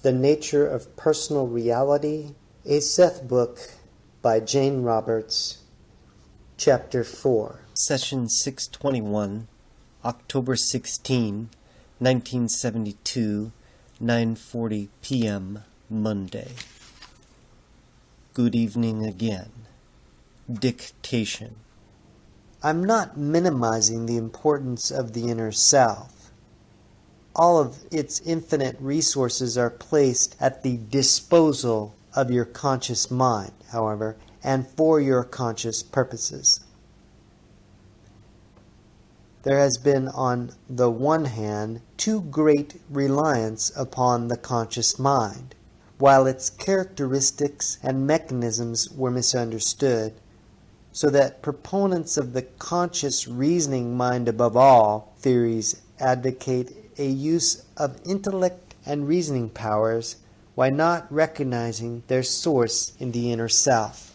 The Nature of Personal Reality, a Seth book by Jane Roberts, Chapter 4. Session 621, October 16, 1972, 9:40 p.m., Monday. Good evening again. Dictation. I'm not minimizing the importance of the inner self. All of its infinite resources are placed at the disposal of your conscious mind, however, and for your conscious purposes. There has been, on the one hand, too great reliance upon the conscious mind, while its characteristics and mechanisms were misunderstood, so that proponents of the conscious reasoning mind above all theories advocate a use of intellect and reasoning powers while not recognizing their source in the inner self.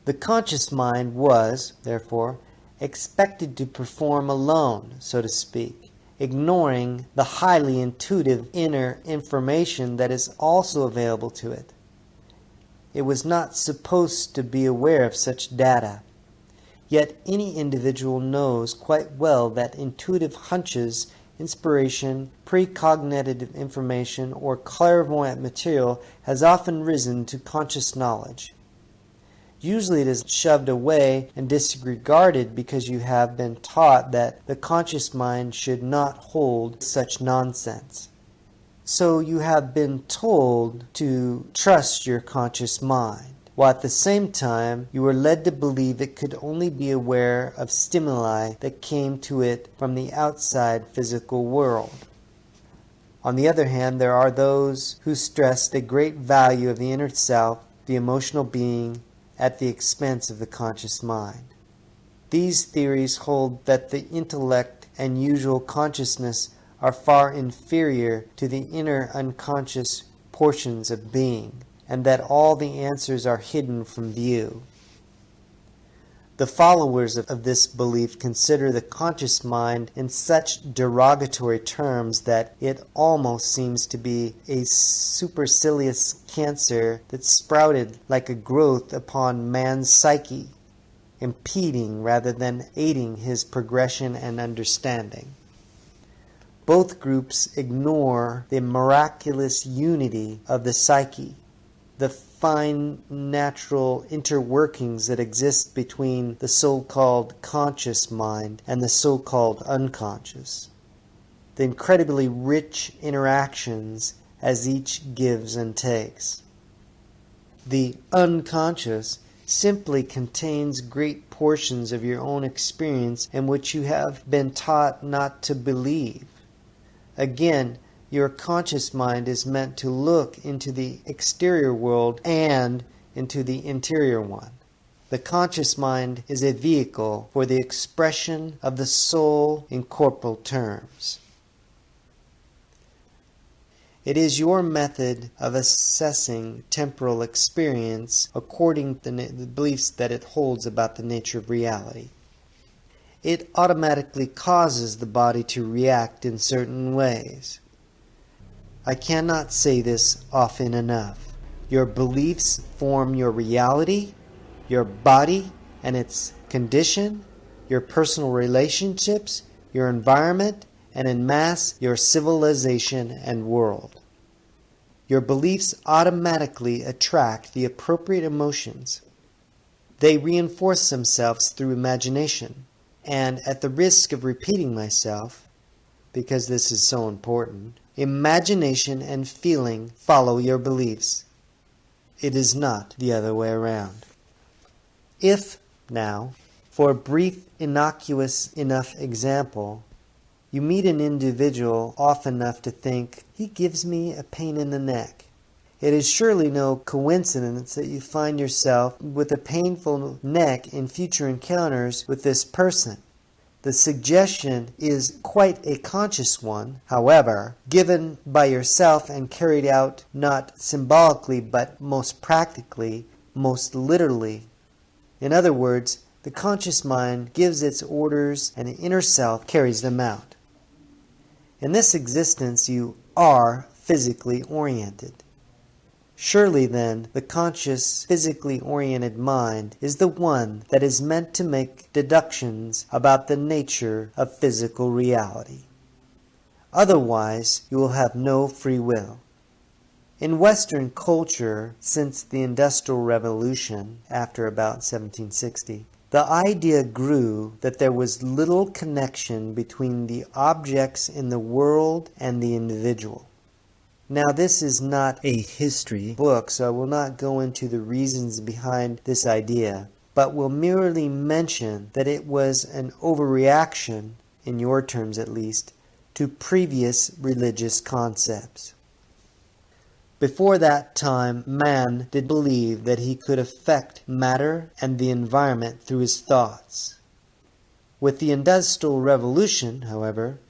The conscious mind was, therefore, expected to perform alone, so to speak, ignoring the highly intuitive inner information that is also available to it. It was not supposed to be aware of such data. Yet any individual knows quite well that intuitive hunches, inspiration, precognitive information, or clairvoyant material has often risen to conscious knowledge. Usually it is shoved away and disregarded because you have been taught that the conscious mind should not hold such nonsense. So you have been told to trust your conscious mind, while at the same time you were led to believe it could only be aware of stimuli that came to it from the outside physical world. On the other hand, there are those who stress the great value of the inner self, the emotional being, at the expense of the conscious mind. These theories hold that the intellect and usual consciousness are far inferior to the inner unconscious portions of being, and that all the answers are hidden from view. The followers of this belief consider the conscious mind in such derogatory terms that it almost seems to be a supercilious cancer that sprouted like a growth upon man's psyche, impeding rather than aiding his progression and understanding. Both groups ignore the miraculous unity of the psyche, the fine natural interworkings that exist between the so-called conscious mind and the so-called unconscious, the incredibly rich interactions as each gives and takes. The unconscious simply contains great portions of your own experience in which you have been taught not to believe. Again, your conscious mind is meant to look into the exterior world and into the interior one. The conscious mind is a vehicle for the expression of the soul in corporal terms. It is your method of assessing temporal experience according to the beliefs that it holds about the nature of reality. It automatically causes the body to react in certain ways. I cannot say this often enough. Your beliefs form your reality, your body and its condition, your personal relationships, your environment, and en masse, your civilization and world. Your beliefs automatically attract the appropriate emotions. They reinforce themselves through imagination, and at the risk of repeating myself, because this is so important, imagination and feeling follow your beliefs. It is not the other way around. If, now, for a brief, innocuous enough example, you meet an individual often enough to think, he gives me a pain in the neck, it is surely no coincidence that you find yourself with a painful neck in future encounters with this person. The suggestion is quite a conscious one, however, given by yourself and carried out not symbolically but most practically, most literally. In other words, the conscious mind gives its orders and the inner self carries them out. In this existence you are physically oriented. Surely then, the conscious, physically oriented mind is the one that is meant to make deductions about the nature of physical reality. Otherwise, you will have no free will. In Western culture, since the Industrial Revolution, after about 1760, the idea grew that there was little connection between the objects in the world and the individual. Now, this is not A history book, so I will not go into the reasons behind this idea, but will merely mention that it was an overreaction, in your terms at least, to previous religious concepts. Before that time, man did believe that he could affect matter and the environment through his thoughts. With the Industrial Revolution, however,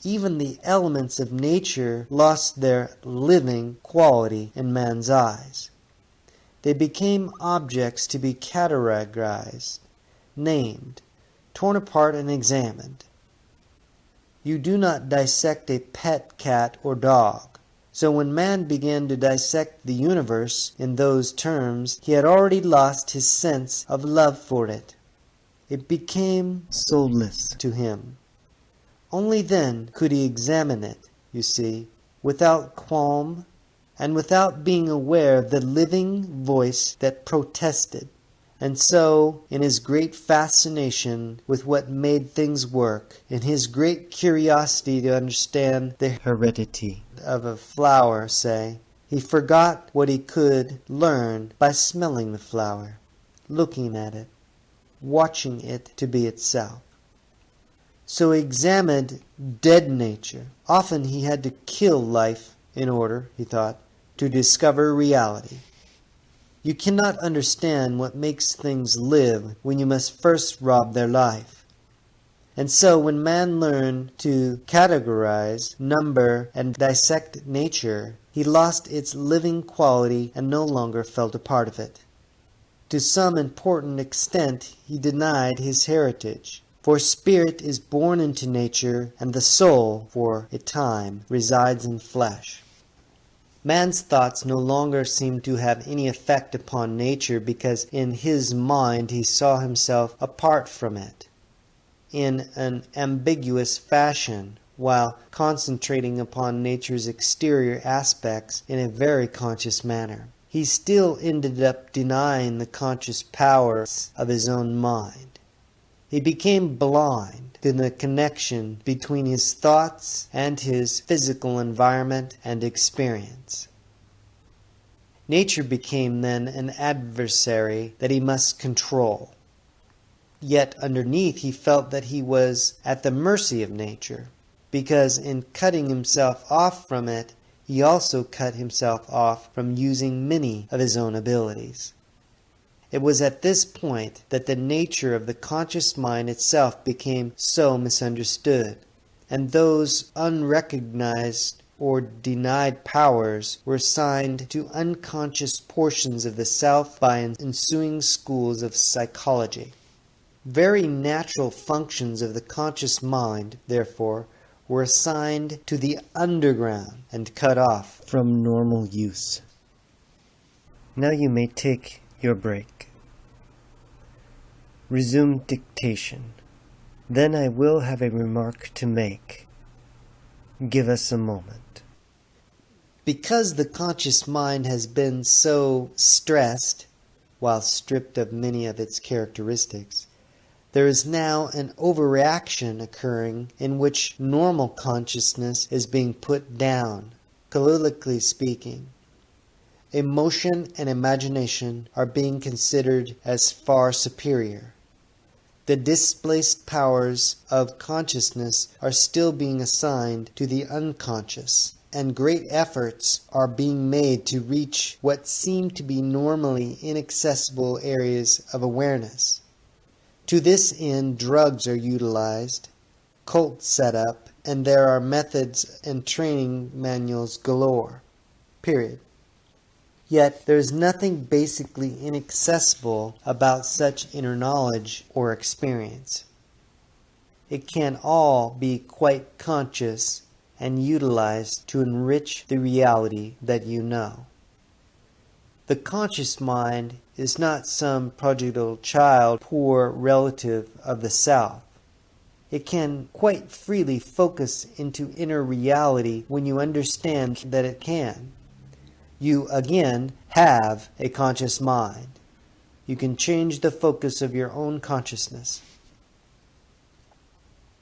even the elements of nature lost their living quality in man's eyes. They became objects to be categorized, named, torn apart and examined. You do not dissect a pet cat or dog. So when man began to dissect the universe in those terms, he had already lost his sense of love for it. It became soulless to him. Only then could he examine it, you see, without qualm and without being aware of the living voice that protested. And so, in his great fascination with what made things work, in his great curiosity to understand the heredity of a flower, say, he forgot what he could learn by smelling the flower, looking at it, watching it to be itself. So he examined dead nature. Often he had to kill life in order, he thought, to discover reality. You cannot understand what makes things live when you must first rob their life. And so when man learned to categorize, number, and dissect nature, he lost its living quality and no longer felt a part of it. To some important extent he denied his heritage. For spirit is born into nature, and the soul, for a time, resides in flesh. Man's thoughts no longer seemed to have any effect upon nature because in his mind he saw himself apart from it, in an ambiguous fashion, while concentrating upon nature's exterior aspects in a very conscious manner. He still ended up denying the conscious powers of his own mind. He became blind to the connection between his thoughts and his physical environment and experience. Nature became then an adversary that he must control. Yet underneath he felt that he was at the mercy of nature, because in cutting himself off from it, he also cut himself off from using many of his own abilities. It was at this point that the nature of the conscious mind itself became so misunderstood, and those unrecognized or denied powers were assigned to unconscious portions of the self by ensuing schools of psychology. Very natural functions of the conscious mind, therefore, were assigned to the underground and cut off from normal use. Now you may take your break. Resume dictation. Then I will have a remark to make. Give us a moment. Because the conscious mind has been so stressed, while stripped of many of its characteristics, there is now an overreaction occurring in which normal consciousness is being put down, colloquially speaking. Emotion and imagination are being considered as far superior. The displaced powers of consciousness are still being assigned to the unconscious, and great efforts are being made to reach what seem to be normally inaccessible areas of awareness. To this end, drugs are utilized, cults set up, and there are methods and training manuals galore. Period. Yet there is nothing basically inaccessible about such inner knowledge or experience. It can all be quite conscious and utilized to enrich the reality that you know. The conscious mind is not some prodigal child, poor relative of the self. It can quite freely focus into inner reality when you understand that it can. You, again, have a conscious mind. You can change the focus of your own consciousness.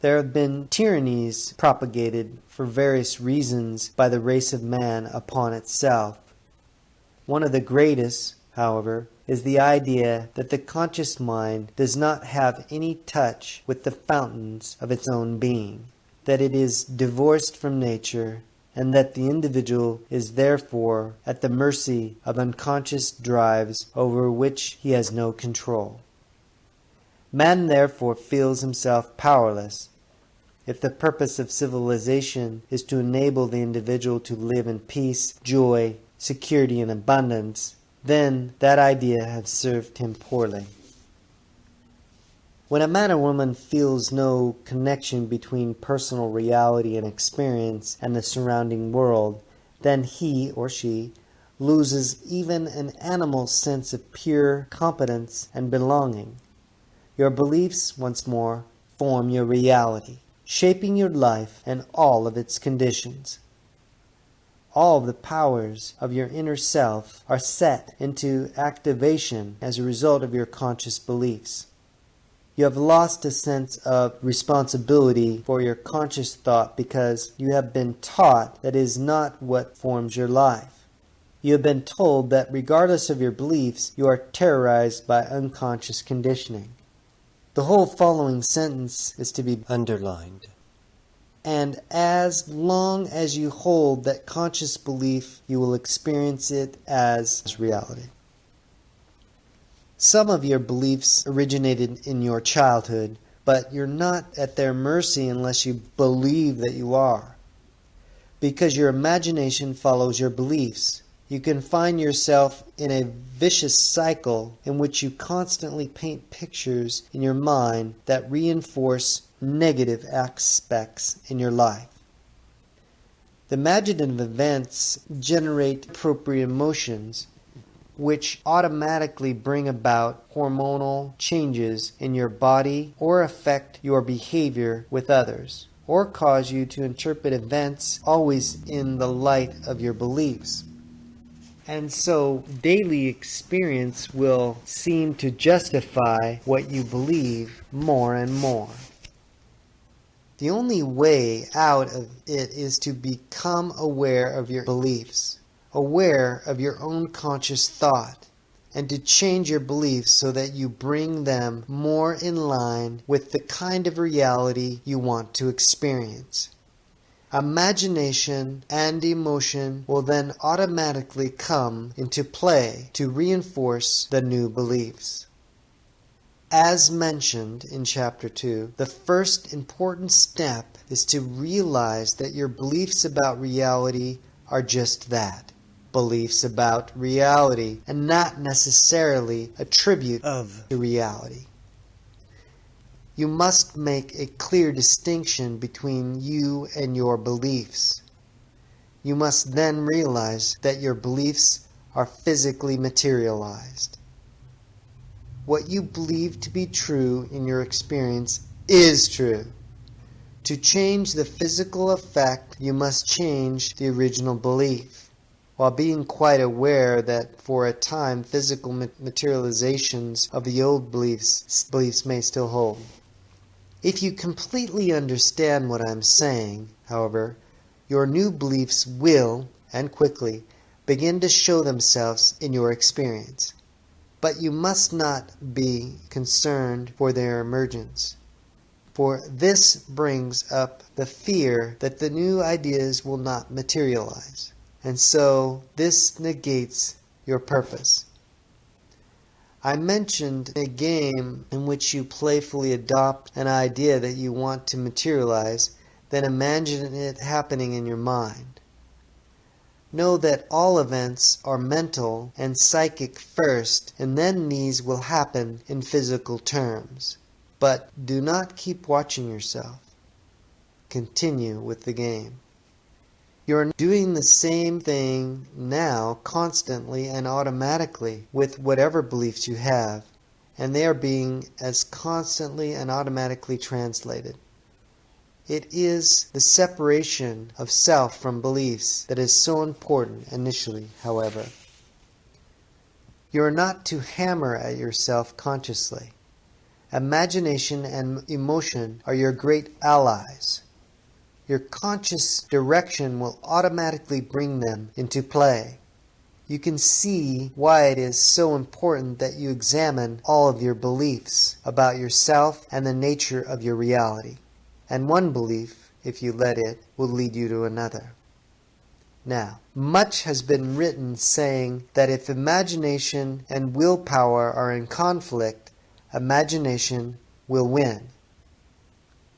There have been tyrannies propagated for various reasons by the race of man upon itself. One of the greatest, however, is the idea that the conscious mind does not have any touch with the fountains of its own being, that it is divorced from nature, and that the individual is therefore at the mercy of unconscious drives over which he has no control. Man therefore feels himself powerless. If the purpose of civilization is to enable the individual to live in peace, joy, security, and abundance, then that idea has served him poorly. When a man or woman feels no connection between personal reality and experience and the surrounding world, then he or she loses even an animal sense of pure competence and belonging. Your beliefs, once more, form your reality, shaping your life and all of its conditions. All the powers of your inner self are set into activation as a result of your conscious beliefs. You have lost a sense of responsibility for your conscious thought because you have been taught that is not what forms your life. You have been told that regardless of your beliefs, you are terrorized by unconscious conditioning. The whole following sentence is to be underlined. And as long as you hold that conscious belief, you will experience it as reality. Some of your beliefs originated in your childhood, but you're not at their mercy unless you believe that you are. Because your imagination follows your beliefs, you can find yourself in a vicious cycle in which you constantly paint pictures in your mind that reinforce negative aspects in your life. The imaginative events generate appropriate emotions, which automatically bring about hormonal changes in your body or affect your behavior with others, or cause you to interpret events always in the light of your beliefs. And so daily experience will seem to justify what you believe more and more. The only way out of it is to become aware of your beliefs, aware of your own conscious thought, and to change your beliefs so that you bring them more in line with the kind of reality you want to experience. Imagination and emotion will then automatically come into play to reinforce the new beliefs. As mentioned in Chapter 2, the first important step is to realize that your beliefs about reality are just that, beliefs about reality, and not necessarily attribute to reality. You must make a clear distinction between you and your beliefs. You must then realize that your beliefs are physically materialized. What you believe to be true in your experience is true. To change the physical effect, you must change the original belief, while being quite aware that for a time physical materializations of the old beliefs may still hold. If you completely understand what I'm saying, however, your new beliefs will, and quickly, begin to show themselves in your experience. But you must not be concerned for their emergence, for this brings up the fear that the new ideas will not materialize, and so this negates your purpose. I mentioned a game in which you playfully adopt an idea that you want to materialize, then imagine it happening in your mind. Know that all events are mental and psychic first, and then these will happen in physical terms. But do not keep watching yourself. Continue with the game. You're doing the same thing now constantly and automatically with whatever beliefs you have, and they are being as constantly and automatically translated. It is the separation of self from beliefs that is so important initially, however. You are not to hammer at yourself consciously. Imagination and emotion are your great allies. Your conscious direction will automatically bring them into play. You can see why it is so important that you examine all of your beliefs about yourself and the nature of your reality. And one belief, if you let it, will lead you to another. Now, much has been written saying that if imagination and willpower are in conflict, imagination will win.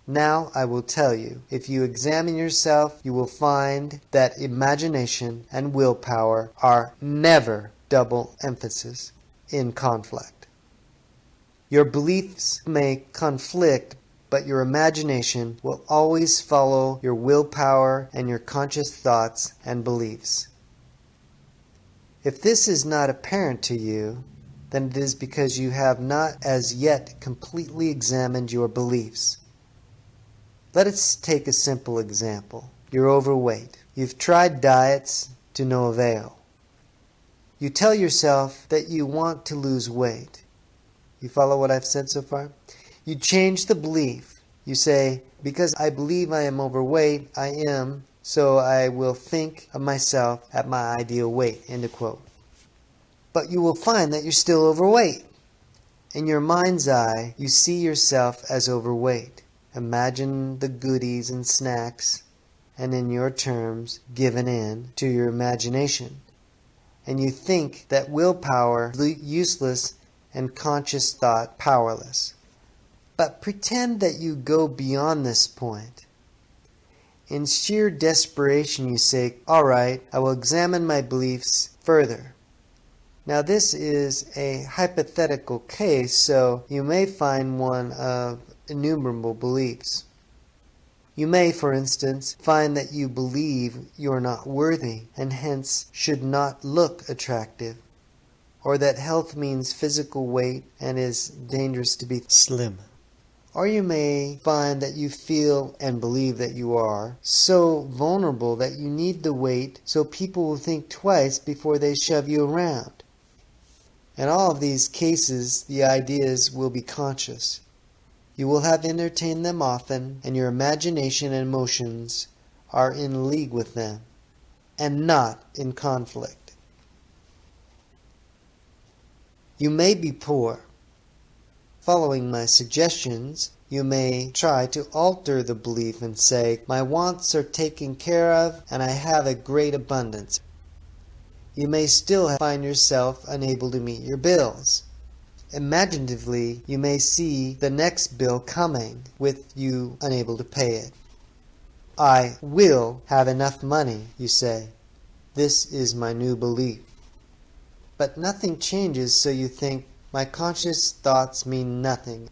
Now I will tell you, if you examine yourself, you will find that imagination and willpower are never double emphasis in conflict. Your beliefs may conflict, but your imagination will always follow your willpower and your conscious thoughts and beliefs. If this is not apparent to you, then it is because you have not as yet completely examined your beliefs. Let us take a simple example. You're overweight. You've tried diets to no avail. You tell yourself that you want to lose weight. You follow what I've said so far? You change the belief. You say, because I believe I am overweight, I am, so I will think of myself at my ideal weight. End of quote. But you will find that you're still overweight. In your mind's eye, you see yourself as overweight. Imagine the goodies and snacks, and in your terms, given in to your imagination. And you think that willpower is useless and conscious thought powerless. But pretend that you go beyond this point. In sheer desperation you say, all right, I will examine my beliefs further. Now this is a hypothetical case, so you may find one of innumerable beliefs. You may, for instance, find that you believe you are not worthy and hence should not look attractive, or that health means physical weight and is dangerous to be slim. Or you may find that you feel and believe that you are so vulnerable that you need the weight so people will think twice before they shove you around. In all of these cases, the ideas will be conscious. You will have entertained them often, and your imagination and emotions are in league with them, and not in conflict. You may be poor. Following my suggestions, you may try to alter the belief and say, my wants are taken care of and I have a great abundance. You may still find yourself unable to meet your bills. Imaginatively, you may see the next bill coming with you unable to pay it. I will have enough money, you say. This is my new belief. But nothing changes, so you think, my conscious thoughts mean nothing.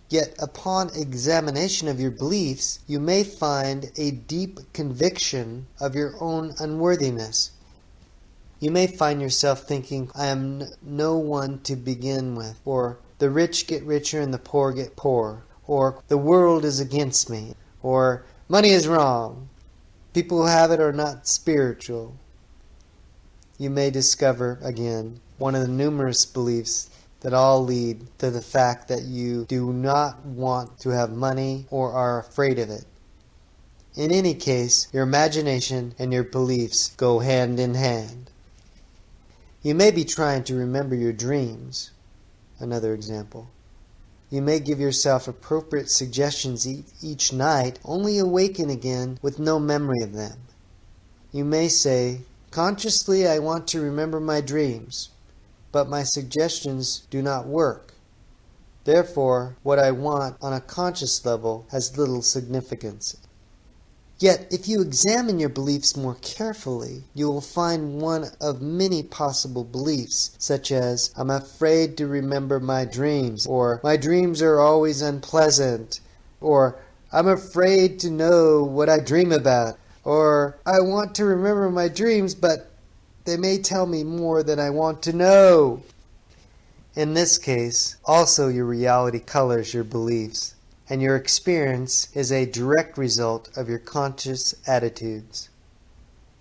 Yet upon examination of your beliefs, you may find a deep conviction of your own unworthiness. You may find yourself thinking, I am no one to begin with, or the rich get richer and the poor get poorer, or the world is against me, or money is wrong, people who have it are not spiritual. You may discover, again, one of the numerous beliefs that all lead to the fact that you do not want to have money or are afraid of it. In any case, your imagination and your beliefs go hand in hand. You may be trying to remember your dreams. Another example. You may give yourself appropriate suggestions each night, only awaken again with no memory of them. You may say, consciously I want to remember my dreams, but my suggestions do not work. Therefore, what I want on a conscious level has little significance. Yet, if you examine your beliefs more carefully, you will find one of many possible beliefs, such as, I'm afraid to remember my dreams, or my dreams are always unpleasant, or I'm afraid to know what I dream about, Or, I want to remember my dreams, but they may tell me more than I want to know. In this case, also your reality colors your beliefs, and your experience is a direct result of your conscious attitudes.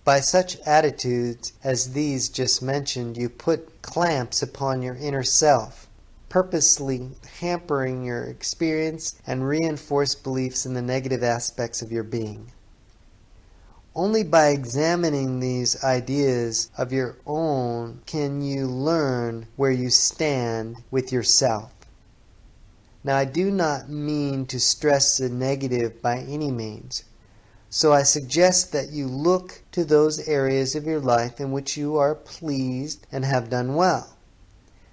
By such attitudes as these just mentioned, you put clamps upon your inner self, purposely hampering your experience and reinforce beliefs in the negative aspects of your being. Only by examining these ideas of your own can you learn where you stand with yourself. Now, I do not mean to stress the negative by any means, so I suggest that you look to those areas of your life in which you are pleased and have done well.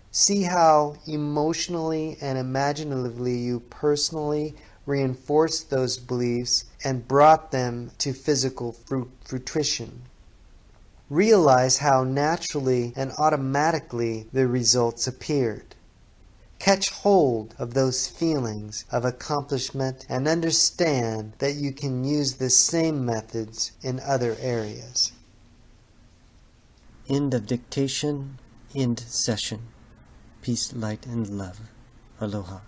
See how emotionally and imaginatively you personally reinforced those beliefs and brought them to physical fruition. Realize how naturally and automatically the results appeared. Catch hold of those feelings of accomplishment and understand that you can use the same methods in other areas. End of dictation. End session. Peace, light, and love. Aloha.